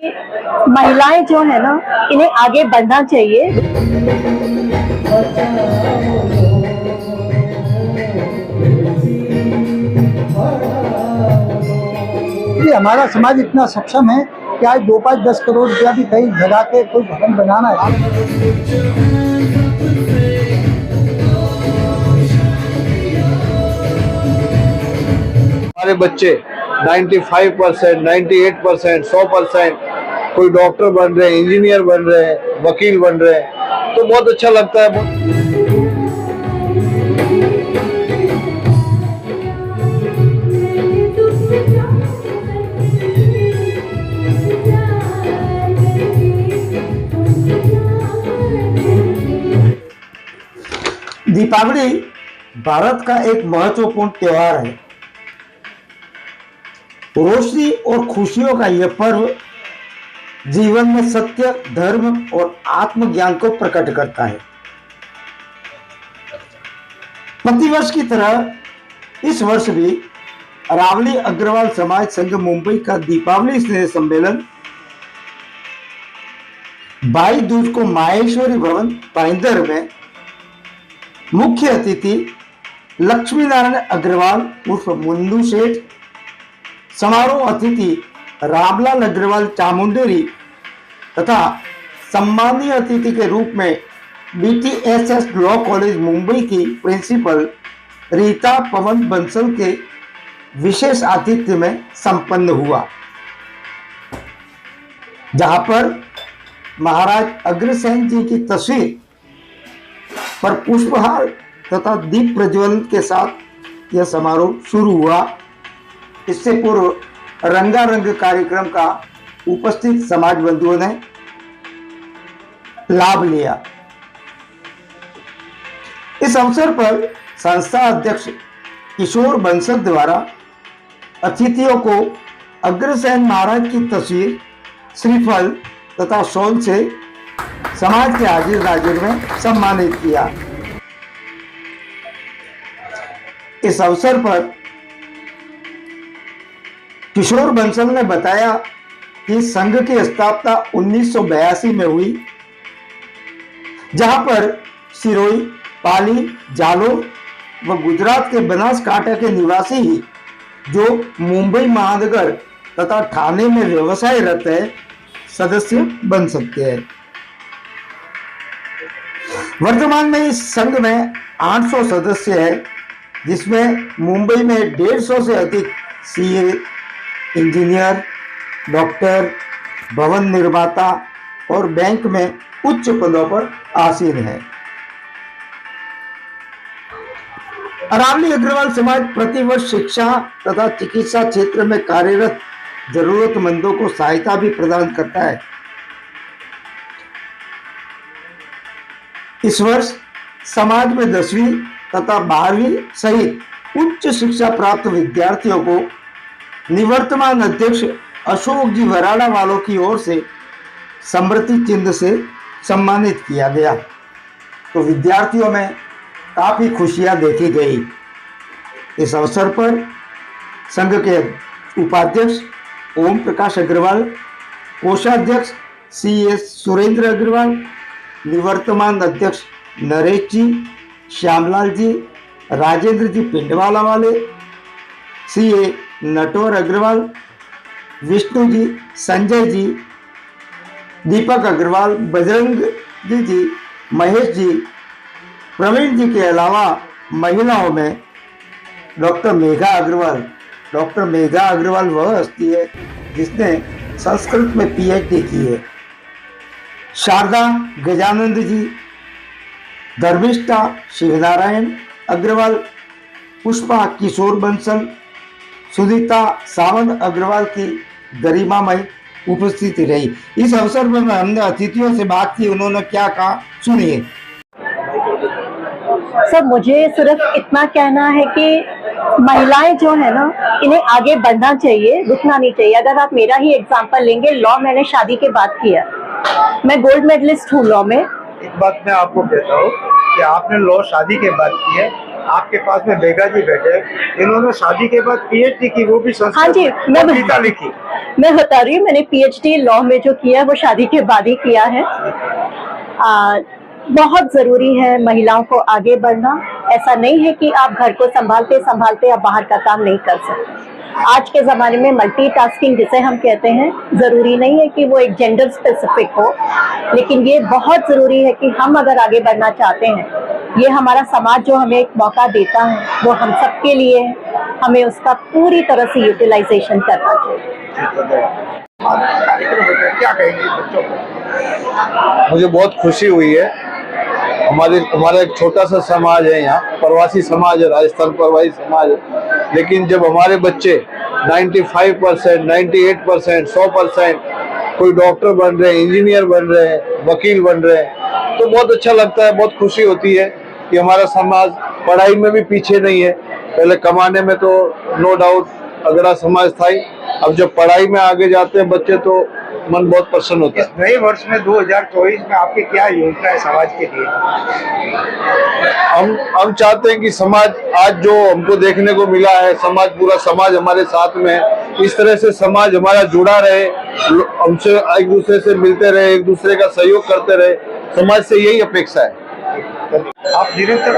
महिलाएं जो है ना, इन्हें आगे बढ़ना चाहिए। जी, हमारा समाज इतना सक्षम है कि आज 2-5-10 करोड़ रुपया भी कहीं लगा के कोई भवन बनाना है। हमारे बच्चे 95%, 98%, 100% कोई डॉक्टर बन रहे हैं, इंजीनियर बन रहे हैं, वकील बन रहे हैं, तो बहुत अच्छा लगता है। दीपावली भारत का एक महत्वपूर्ण त्योहार है। रोशनी और खुशियों का यह पर्व जीवन में सत्य, धर्म और आत्मज्ञान को प्रकट करता है। प्रतिवर्ष की तरह इस वर्ष भी रावली अग्रवाल समाज संघ मुंबई का दीपावली स्नेह सम्मेलन 22 जून को माहेश्वरी भवन पाइंदर में मुख्य अतिथि लक्ष्मी नारायण अग्रवाल उर्फ मुन्नू सेठ, समारोह अतिथि रामलाल अग्रवाल चामुंडेरी तथा सम्मानीय अतिथि के रूप में BTSS लॉ कॉलेज मुंबई की प्रिंसिपल रीता पवन बंसल के विशेष आतिथ्य में संपन्न हुआ, जहां पर महाराज अग्रसेन जी की तस्वीर पर पुष्पहार तथा दीप प्रज्वलन के साथ यह समारोह शुरू हुआ। इससे पूर्व रंगारंग कार्यक्रम का उपस्थित समाज बंधुओं ने लाभ लिया। इस अवसर पर संस्था अध्यक्ष किशोर बंसल द्वारा अतिथियों को अग्रसेन महाराज की तस्वीर, श्रीफल तथा शॉल से समाज के हाजिर नाजिर में सम्मानित किया। इस अवसर पर किशोर बंसल ने बताया कि संघ की स्थापना 1982 में हुई, जहां पर सिरोही, पाली, जालोर व गुजरात के बनासकांठा के निवासी ही जो मुंबई महानगर तथा ठाणे में व्यवसायरत है, सदस्य बन सकते हैं। वर्तमान में इस संघ में 800 सदस्य है, जिसमें मुंबई में 150 से अधिक CA, इंजीनियर, डॉक्टर, भवन निर्माता और बैंक में उच्च पदों पर आसीन है। रावली अग्रवाल समाज प्रतिवर्ष शिक्षा तथा चिकित्सा क्षेत्र में कार्यरत जरूरतमंदों को सहायता भी प्रदान करता है। इस वर्ष समाज में 10वीं तथा 12वीं सहित उच्च शिक्षा प्राप्त विद्यार्थियों को निवर्तमान अध्यक्ष अशोक जी वराड़ा वालों की ओर से स्मृति चिन्ह से सम्मानित किया गया, तो विद्यार्थियों में काफी खुशियां देखी गई। इस अवसर पर संघ के उपाध्यक्ष ओम प्रकाश अग्रवाल, कोषाध्यक्ष CS सुरेंद्र अग्रवाल, निवर्तमान अध्यक्ष नरेश जी, श्यामलाल जी, राजेंद्र जी पिंडवाला वाले, CA नटवर अग्रवाल, विष्णु जी, संजय जी, दीपक अग्रवाल, बजरंग जी, महेश जी, प्रवीण जी के अलावा महिलाओं में डॉक्टर मेघा अग्रवाल वह हस्ती है जिसने संस्कृत में PhD की है। शारदा गजानंद जी, धर्मिष्ठा शिवनारायण अग्रवाल, पुष्पा किशोर बंसल, सुनीता सावंत अग्रवाल की गरिमामय उपस्थिति रही। इस अवसर पर हमने अतिथियों से बात की, उन्होंने क्या कहा सुनिए। सर, मुझे सिर्फ इतना कहना है कि महिलाएं जो है ना, इन्हें आगे बढ़ना चाहिए, रुकना नहीं चाहिए। अगर आप मेरा ही एग्जांपल लेंगे, लॉ मैंने शादी के बाद किया, मैं गोल्ड मेडलिस्ट हूँ लॉ में। एक बात मैं आपको कहता हूँ कि आपने लॉ शादी के बाद की है, आपके पास में बेगा जी बैठे, इन्होंने शादी के बाद पीएचडी की, वो भी हाँ जी, मैं कविता लिखी। मैं बता रही हूँ, मैंने पीएचडी लॉ में जो किया है वो शादी के बाद ही किया है। बहुत जरूरी है महिलाओं को आगे बढ़ना। ऐसा नहीं है कि आप घर को संभालते संभालते आप बाहर का काम नहीं कर सकते। आज के ज़माने में मल्टीटास्किंग जिसे हम कहते हैं, ज़रूरी नहीं है कि वो एक जेंडर स्पेसिफिक हो, लेकिन ये बहुत ज़रूरी है कि हम अगर आगे बढ़ना चाहते हैं, ये हमारा समाज जो हमें एक मौका देता है वो हम सबके लिए है, हमें उसका पूरी तरह से यूटिलाइजेशन करना चाहिए। कार्यक्रम होता है, क्या कहेंगे बच्चों को? मुझे बहुत खुशी हुई है। हमारा एक छोटा सा समाज है यहाँ, प्रवासी समाज है, राजस्थान प्रवासी समाज है, लेकिन जब हमारे बच्चे 95%, 98%, 100% कोई डॉक्टर बन रहे हैं, इंजीनियर बन रहे हैं, वकील बन रहे हैं, तो बहुत अच्छा लगता है, बहुत खुशी होती है कि हमारा समाज पढ़ाई में भी पीछे नहीं है। पहले कमाने में तो नो डाउट अगड़ा समाज था ही, अब जब पढ़ाई में आगे जाते हैं बच्चे तो मन बहुत प्रसन्न होता है। इस नए वर्ष में 2024 में आपकी क्या योजना है समाज के लिए? हम चाहते हैं कि समाज आज जो हमको देखने को मिला है, समाज पूरा समाज हमारे साथ में है, इस तरह से समाज हमारा जुड़ा रहे, हमसे एक दूसरे से मिलते रहे, एक दूसरे का सहयोग करते रहे, समाज से यही अपेक्षा है। आप निरंतर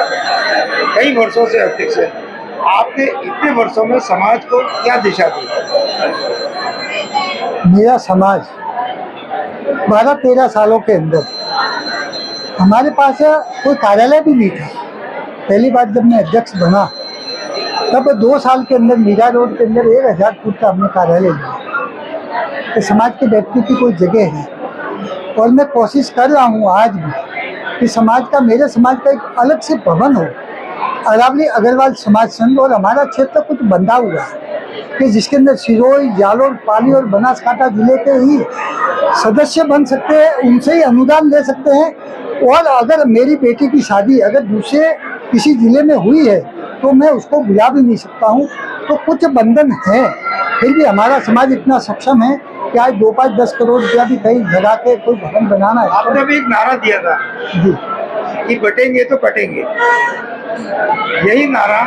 कई वर्षों से अध्यक्ष हैं, आपने इतने वर्षों में समाज को क्या दिशा दी? मेरा समाज 12-13 सालों के अंदर हमारे पास कोई कार्यालय भी नहीं था। पहली बार जब मैं अध्यक्ष बना तब 2 साल के अंदर मीरा रोड के अंदर 1000 फुट का हमने कार्यालय लिया। तो समाज के व्यक्ति की कोई जगह है और मैं कोशिश कर रहा हूँ आज भी कि समाज का, मेरे समाज का एक अलग से भवन हो। अरावली अग्रवाल समाज संघ और हमारा क्षेत्र कुछ बंधा हुआ है कि जिसके अंदर सिरोही, जालोर, पाली और बनासकांठा जिले के ही सदस्य बन सकते हैं, उनसे ही अनुदान ले सकते हैं। और अगर मेरी बेटी की शादी अगर दूसरे किसी जिले में हुई है तो मैं उसको बुला भी नहीं सकता हूँ। तो कुछ बंधन है, फिर भी हमारा समाज इतना सक्षम है कि आज 2-5-10 करोड़ रुपया भी कहीं लगा के कोई भवन बनाना है। आपने भी एक नारा दिया था जी कि बटेंगे तो कटेंगे, यही नारा,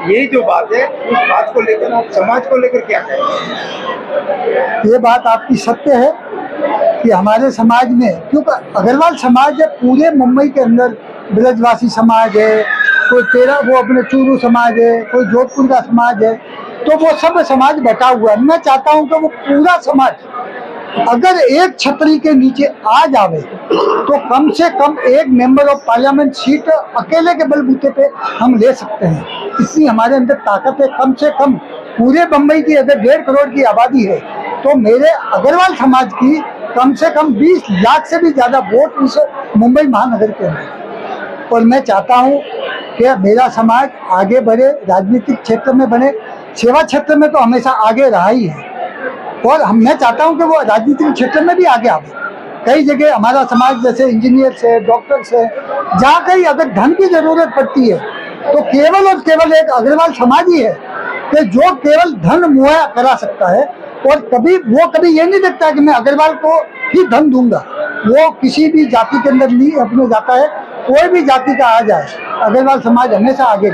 यही जो बात है, उस बात को लेकर आप समाज को लेकर क्या कहेंगे? ये बात आपकी सत्य है कि हमारे समाज में, क्योंकि अग्रवाल समाज है पूरे मुंबई के अंदर, ब्रजवासी समाज है, कोई वो अपने चूरू समाज है, कोई जोधपुर का समाज है, तो वो सब समाज बटा हुआ है। मैं चाहता हूँ कि वो पूरा समाज अगर एक छतरी के नीचे आ जावे तो कम से कम एक मेंबर ऑफ पार्लियामेंट सीट अकेले के बलबूते पे हम ले सकते हैं। इतनी हमारे अंदर ताकत है। कम से कम पूरे मुंबई की अगर 1.5 करोड़ की आबादी है तो मेरे अग्रवाल समाज की कम से कम 20 लाख से भी ज्यादा वोट इस मुंबई महानगर के अंदर। और मैं चाहता हूँ कि मेरा समाज आगे बढ़े, राजनीतिक क्षेत्र में बने, सेवा क्षेत्र में तो हमेशा आगे रहा ही है, और मैं चाहता हूं कि वो राजनीतिक क्षेत्र में भी आगे आवे। कई जगह हमारा समाज जैसे इंजीनियर से, डॉक्टर से, जहाँ कहीं अगर धन की जरूरत पड़ती है तो केवल और केवल एक अग्रवाल समाज ही है कि जो केवल धन मुहैया करा सकता है। और कभी ये नहीं देखता है कि मैं अग्रवाल को ही धन दूंगा। वो किसी भी जाति के अंदर नहीं अपने जाता है, कोई भी जाति का आ जाए, अग्रवाल समाज हमेशा आगे